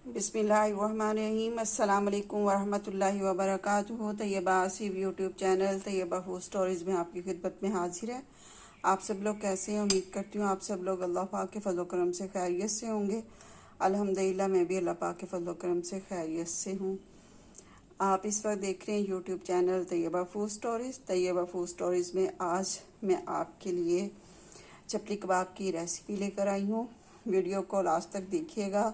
बिस्मिल्लाहिर्रहमानिर्रहीम। अस्सलाम वालेकुम वरहमतुल्लाहि वबरकातुहू। Tayyaba Asif YouTube channel Tayyaba food stories में आपकी खिदमत में हाजिर है। आप सब लोग कैसे हैं? उम्मीद करती हूँ आप सब लोग अल्लाह पाक के फजल करम से खैरियत से होंगे। अल्हम्दुलिल्लाह मैं भी अल्लाह पाक के फजल करम से खैरियत से हूँ। आप इस वक्त देख रहे हैं YouTube channel Tayyaba food stories. Tayyaba food stories में आज मैं आपके लिए चपली कबाब की रेसिपी लेकर आई हूँ। वीडियो को लास्ट तक देखिएगा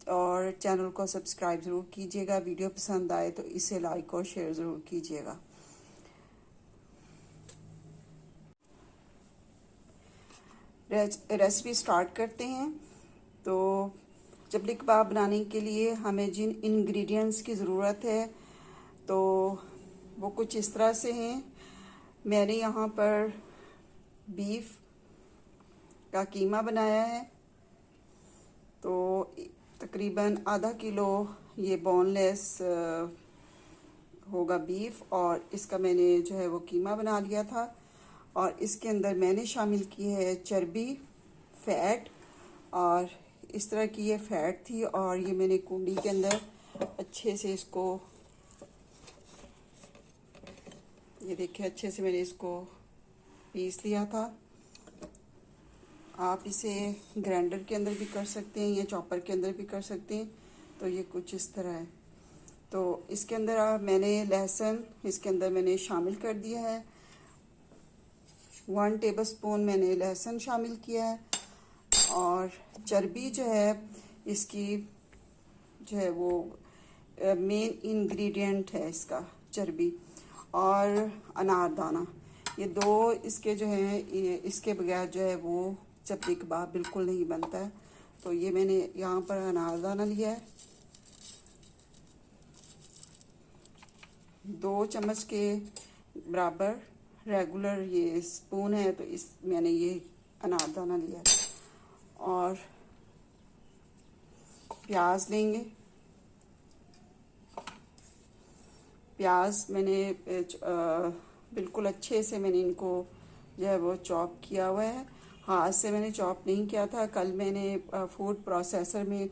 और चैनल को सब्सक्राइब ज़रूर कीजिएगा। वीडियो पसंद आए तो इसे लाइक और शेयर ज़रूर कीजिएगा। रेसिपी स्टार्ट करते हैं। तो चपली कबाब बनाने के लिए हमें जिन इंग्रेडिएंट्स की ज़रूरत है तो वो कुछ इस तरह से हैं। मैंने यहाँ पर बीफ का कीमा बनाया है, तो तकरीबन आधा किलो ये बोनलेस होगा बीफ, और इसका मैंने जो है वो कीमा बना लिया था। और इसके अंदर मैंने शामिल की है चर्बी, फैट, और इस तरह की ये फैट थी। और ये मैंने कुंडी के अंदर अच्छे से इसको, ये देखिए अच्छे से मैंने इसको पीस लिया था। आप इसे ग्राइंडर के अंदर भी कर सकते हैं या चॉपर के अंदर भी कर सकते हैं। तो ये कुछ इस तरह है। तो इसके अंदर मैंने लहसुन इसके अंदर मैंने शामिल कर दिया है। 1 टेबलस्पून मैंने लहसुन शामिल किया है। और चर्बी जो है इसकी जो है वो मेन इंग्रेडिएंट है इसका, चर्बी। और अनारदाना, ये दो इसके जो है, इसके बगैर जो है वो चपली कबाब बिल्कुल नहीं बनता है। तो ये मैंने यहाँ पर अनारदाना लिया है। 2 चम्मच के बराबर रेगुलर ये स्पून है, तो इस मैंने ये अनारदाना लिया है। और प्याज लेंगे। प्याज मैंने बिल्कुल अच्छे से मैंने इनको जो है वो चॉप किया हुआ है। हाथ से मैंने चॉप नहीं किया था। कल मैंने फूड प्रोसेसर में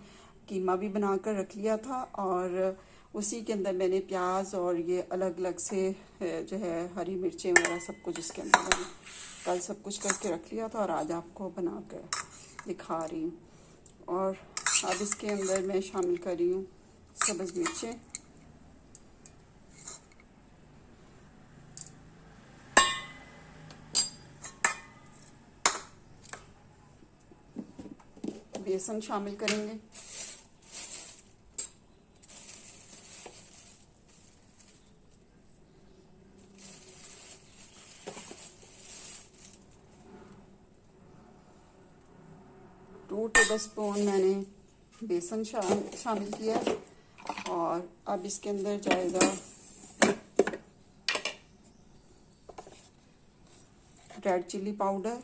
कीमा भी बनाकर रख लिया था, और उसी के अंदर मैंने प्याज और ये अलग अलग से जो है हरी मिर्चें वगैरह सब कुछ इसके अंदर मैंने कल सब कुछ करके रख लिया था, और आज आपको बना कर दिखा रही हूँ। और अब इसके अंदर मैं शामिल कर रही हूँ सब्ज़ मिर्चें। बेसन शामिल करेंगे। टू टेबलस्पून मैंने बेसन शामिल किया। और अब इसके अंदर जाएगा रेड चिल्ली पाउडर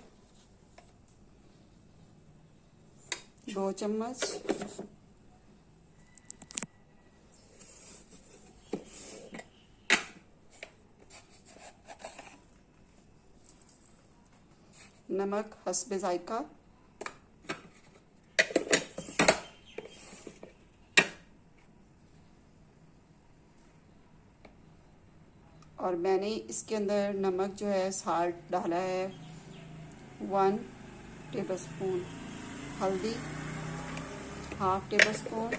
2 चम्मच, नमक हस्बे जायका, और मैंने इसके अंदर नमक जो है साल्ट डाला है 1 टेबलस्पून। हल्दी 1/2 tablespoon.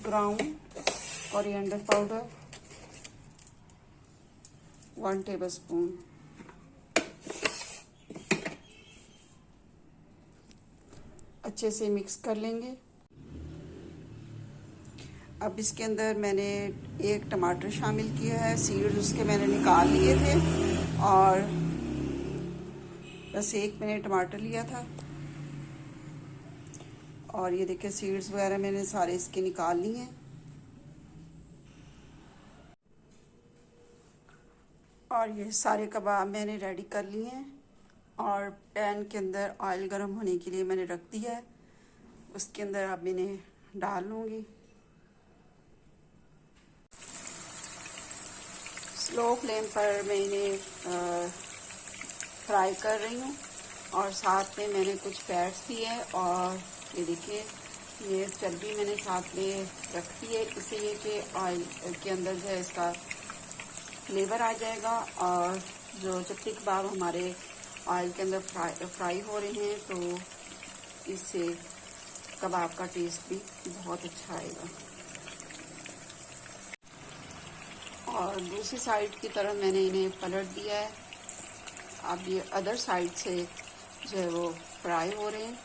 Ground coriander powder 1 tablespoon. अच्छे से मिक्स कर लेंगे। अब इसके अंदर मैंने 1 टमाटर शामिल किया है। सीड्स उसके मैंने निकाल लिए थे, और बस 1 मैंने टमाटर लिया था। और ये देखिए सीड्स वगैरह मैंने सारे इसके निकाल लिए हैं। और ये सारे कबाब मैंने रेडी कर लिए हैं, और पैन के अंदर ऑयल गर्म होने के लिए मैंने रख दिया है। उसके अंदर अब मैंने डाल लूँगी। स्लो फ्लेम पर मैं इन्हें फ्राई कर रही हूँ, और साथ में मैंने कुछ फैट्स दिए और ये देखिए, ये चर्बी मैंने साथ में रखी है, इससे ये कि ऑयल के अंदर जो है इसका फ्लेवर आ जाएगा और जो चपटी कबाब हमारे ऑयल के अंदर फ्राई हो रहे हैं तो इससे कबाब का टेस्ट भी बहुत अच्छा आएगा। और दूसरी साइड की तरफ मैंने इन्हें पलट दिया है। अब ये अदर साइड से जो है वो फ्राई हो रहे हैं।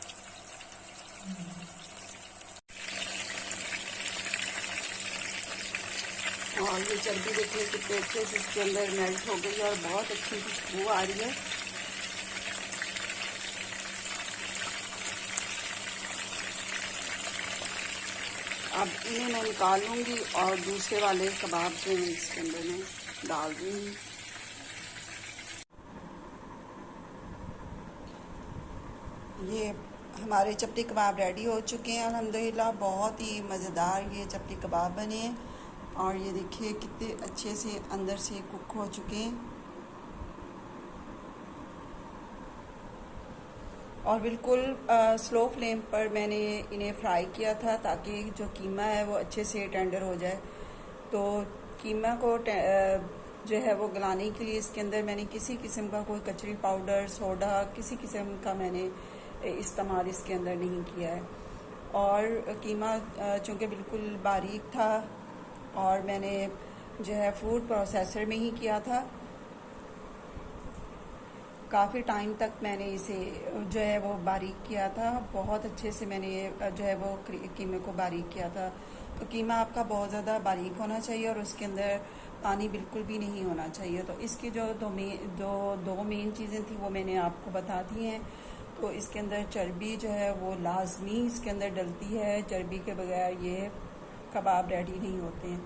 और ये चर्बी देखिए कितने अच्छे से इसके अंदर मेल्ट हो गई है और बहुत अच्छी खुशबू आ रही है। अब इन्हें मैं निकाल लूँगी और दूसरे वाले कबाब जो हैं इसके अंदर मैं डाल दूँगी। ये हमारे चपटी कबाब रेडी हो चुके हैं अल्हम्दुलिल्लाह। बहुत ही मज़ेदार ये चपटी कबाब बने हैं और ये देखिए कितने अच्छे से अंदर से कुक हो चुके हैं और बिल्कुल स्लो फ्लेम पर मैंने इन्हें फ्राई किया था ताकि जो कीमा है वो अच्छे से टेंडर हो जाए। तो कीमा को जो है वो गलाने के लिए इसके अंदर मैंने किसी किस्म का कोई कचरी पाउडर, सोडा, किसी किस्म का मैंने इस्तेमाल इसके अंदर नहीं किया है। और कीमा चूँकि बिल्कुल बारीक था और मैंने जो है फूड प्रोसेसर में ही किया था, काफ़ी टाइम तक मैंने इसे जो है वो बारीक किया था। बहुत अच्छे से मैंने जो है वो कीमे को बारीक किया था। तो कीमा आपका बहुत ज़्यादा बारीक होना चाहिए और उसके अंदर पानी बिल्कुल भी नहीं होना चाहिए। तो इसकी जो दो मेन चीज़ें थी वो मैंने आपको बता दी हैं। तो इसके अंदर चर्बी जो है वो लाजमी इसके अंदर डलती है, चर्बी के बगैर ये कबाब रेडी नहीं होते हैं।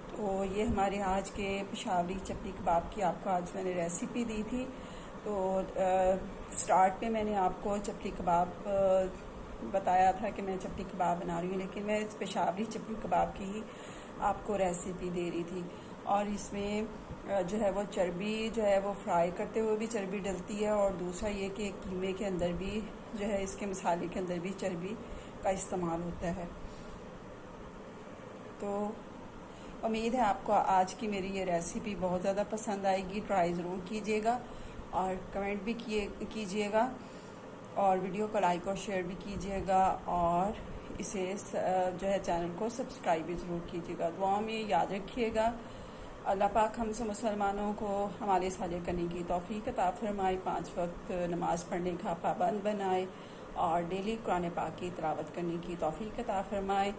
तो ये हमारे आज के पेशावरी चपटी कबाब की आपको आज मैंने रेसिपी दी थी। तो स्टार्ट में मैंने आपको चपटी कबाब बताया था कि मैं चपटी कबाब बना रही हूँ, लेकिन मैं पेशावरी चपटी कबाब की ही आपको रेसिपी दे रही थी। और इसमें जो है वो चर्बी जो है वो फ्राई करते हुए भी चर्बी डलती है और दूसरा ये कि कीमे के अंदर भी जो है इसके मसाले के अंदर भी चर्बी का इस्तेमाल होता है। तो उम्मीद है आपको आज की मेरी ये रेसिपी बहुत ज़्यादा पसंद आएगी। ट्राई ज़रूर कीजिएगा और कमेंट भी कीजिएगा और वीडियो को लाइक और शेयर भी कीजिएगा और इसे जो है चैनल को सब्सक्राइब भी ज़रूर कीजिएगा। दुआ में याद रखिएगा। अल्लाह पाक हम सब मुसलमानों को हमारे साझे करने की तौफीक अता फरमाए, 5 वक्त नमाज़ पढ़ने का पाबंद बनाए और डेली कुरान पाक की तिलावत करने की तौफीक अता फरमाए।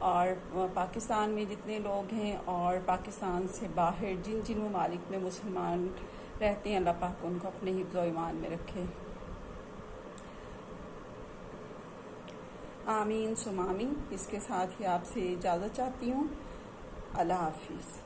और पाकिस्तान में जितने लोग हैं और पाकिस्तान से बाहर जिन जिन ममालिक में मुसलमान रहते हैं, अल्लाह पाक उनको अपने हिफ्ज़ व ईमान में रखे। आमीन सुम आमीन। इसके साथ ही आपसे इजाज़त चाहती हूँ। अल्लाह हाफिज़।